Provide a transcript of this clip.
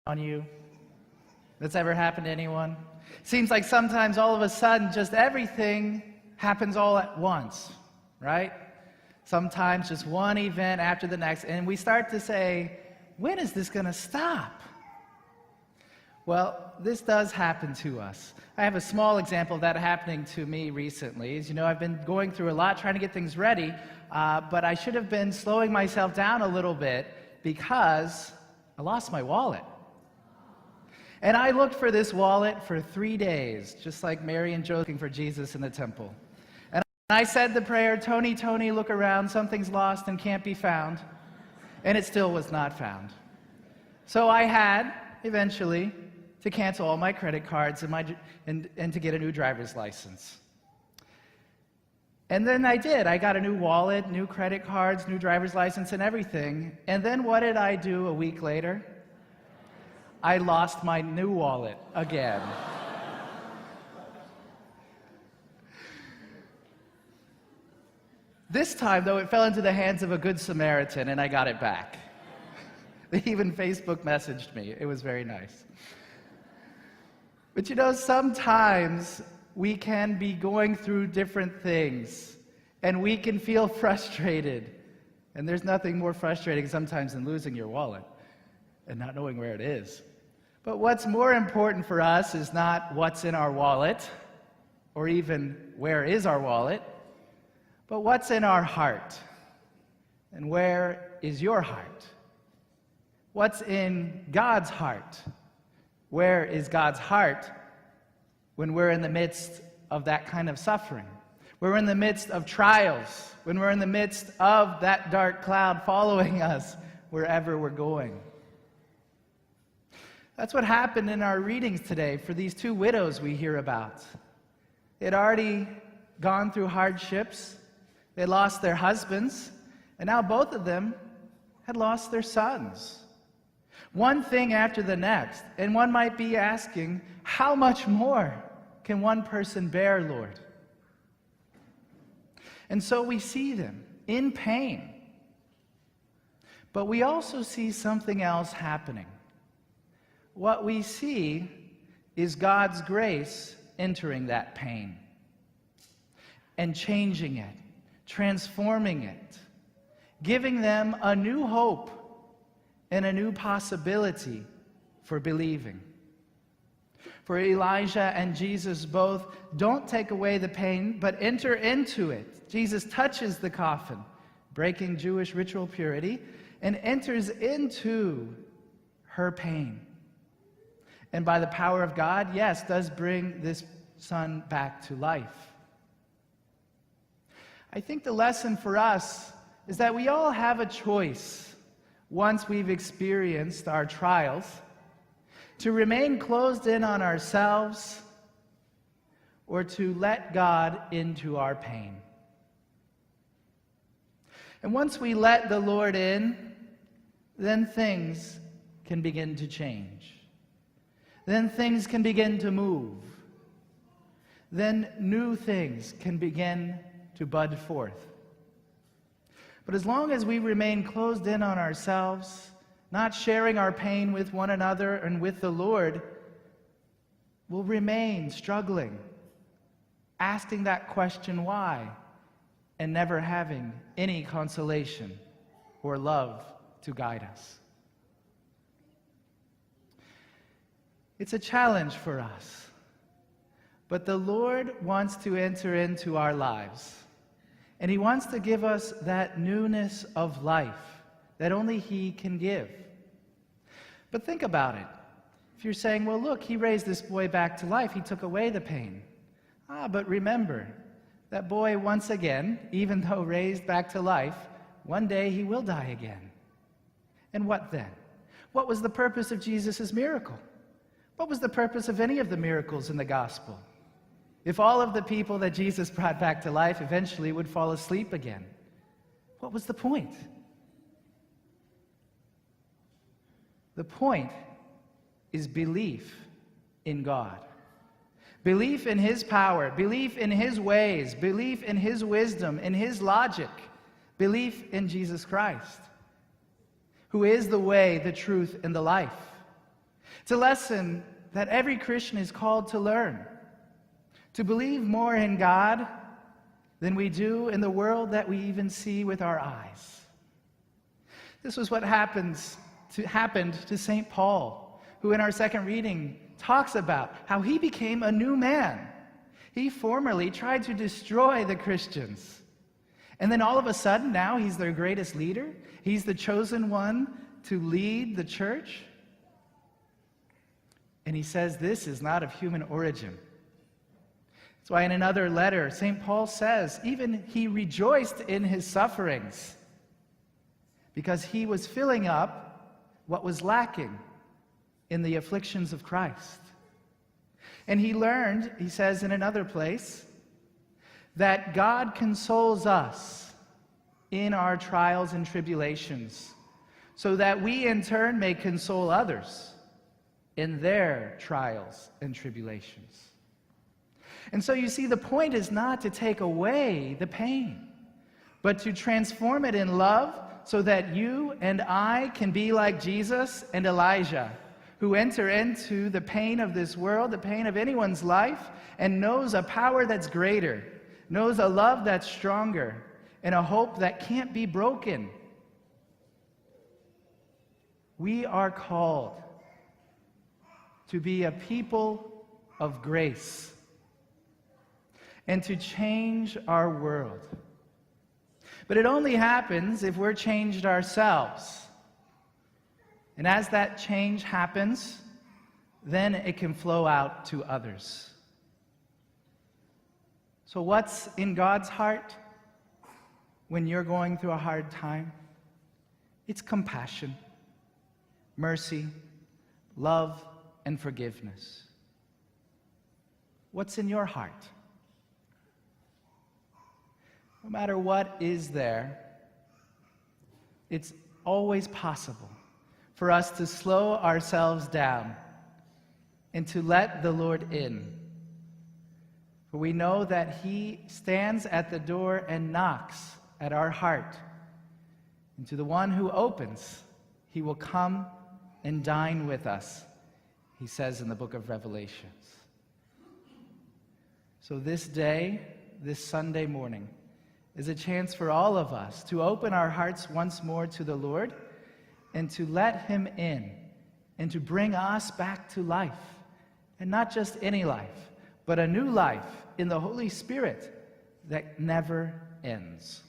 on you? That's ever happened to anyone? Seems like sometimes all of a sudden just everything happens all at once, right? Sometimes just one event after the next, and we start to say, when is this going to stop? Well, this does happen to us. I have a small example of that happening to me recently. As you know, I've been going through a lot trying to get things ready, but I should have been slowing myself down a little bit because I lost my wallet. And I looked for this wallet for 3 days, just like Mary and Joseph looking for Jesus in the temple. And I said the prayer, Tony, Tony, look around, something's lost and can't be found. And it still was not found. So I had, eventually, to cancel all my credit cards and to get a new driver's license. And then I did. I got a new wallet, new credit cards, new driver's license, and everything. And then what did I do a week later? I lost my new wallet again. This time, though, it fell into the hands of a good Samaritan, and I got it back. They even Facebook messaged me. It was very nice. But you know, sometimes we can be going through different things, and we can feel frustrated. And there's nothing more frustrating sometimes than losing your wallet and not knowing where it is. But what's more important for us is not what's in our wallet, or even where is our wallet, but what's in our heart. And where is your heart? What's in God's heart? Where is God's heart when we're in the midst of that kind of suffering? We're in the midst of trials, when we're in the midst of that dark cloud following us wherever we're going. That's what happened in our readings today for these two widows we hear about. They'd already gone through hardships. They lost their husbands, and now both of them had lost their sons. One thing after the next, and one might be asking, how much more can one person bear, Lord? And so we see them in pain. But we also see something else happening. What we see is God's grace entering that pain and changing it, transforming it, giving them a new hope and a new possibility for believing. For Elijah and Jesus both don't take away the pain, but enter into it. Jesus touches the coffin, breaking Jewish ritual purity, and enters into her pain. And by the power of God, yes, does bring this son back to life. I think the lesson for us is that we all have a choice once we've experienced our trials to remain closed in on ourselves or to let God into our pain. And once we let the Lord in, then things can begin to change. Then things can begin to move. Then new things can begin to bud forth. But as long as we remain closed in on ourselves, not sharing our pain with one another and with the Lord, we'll remain struggling, asking that question why, and never having any consolation or love to guide us. It's a challenge for us, but the Lord wants to enter into our lives, and He wants to give us that newness of life that only He can give. But think about it. If you're saying, well, look, He raised this boy back to life, He took away the pain. But remember, that boy once again, even though raised back to life, one day he will die again. And what then? What was the purpose of Jesus' miracle? What was the purpose of any of the miracles in the gospel? If all of the people that Jesus brought back to life eventually would fall asleep again, what was the point? The point is belief in God. Belief in His power, belief in His ways, belief in His wisdom, in His logic, belief in Jesus Christ, who is the way, the truth, and the life. It's a lesson that every Christian is called to learn, to believe more in God than we do in the world that we even see with our eyes. This was what happened to St. Paul, who in our second reading talks about how he became a new man. He formerly tried to destroy the Christians. And then all of a sudden, now he's their greatest leader. He's the chosen one to lead the church. And he says this is not of human origin. That's why in another letter, St. Paul says, even he rejoiced in his sufferings because he was filling up what was lacking in the afflictions of Christ. And he learned, he says in another place, that God consoles us in our trials and tribulations, so that we in turn may console others in their trials and tribulations. And so you see, the point is not to take away the pain, but to transform it in love so that you and I can be like Jesus and Elijah, who enter into the pain of this world, the pain of anyone's life, and knows a power that's greater, knows a love that's stronger, and a hope that can't be broken. We are called to be a people of grace and to change our world. But it only happens if we're changed ourselves. And as that change happens, then it can flow out to others. So what's in God's heart when you're going through a hard time? It's compassion, mercy, love, and forgiveness. What's in your heart? No matter what is there, it's always possible for us to slow ourselves down and to let the Lord in. For we know that He stands at the door and knocks at our heart. And to the one who opens, He will come and dine with us, He says in the book of Revelations. So this day, this Sunday morning, is a chance for all of us to open our hearts once more to the Lord and to let Him in and to bring us back to life. And not just any life, but a new life in the Holy Spirit that never ends.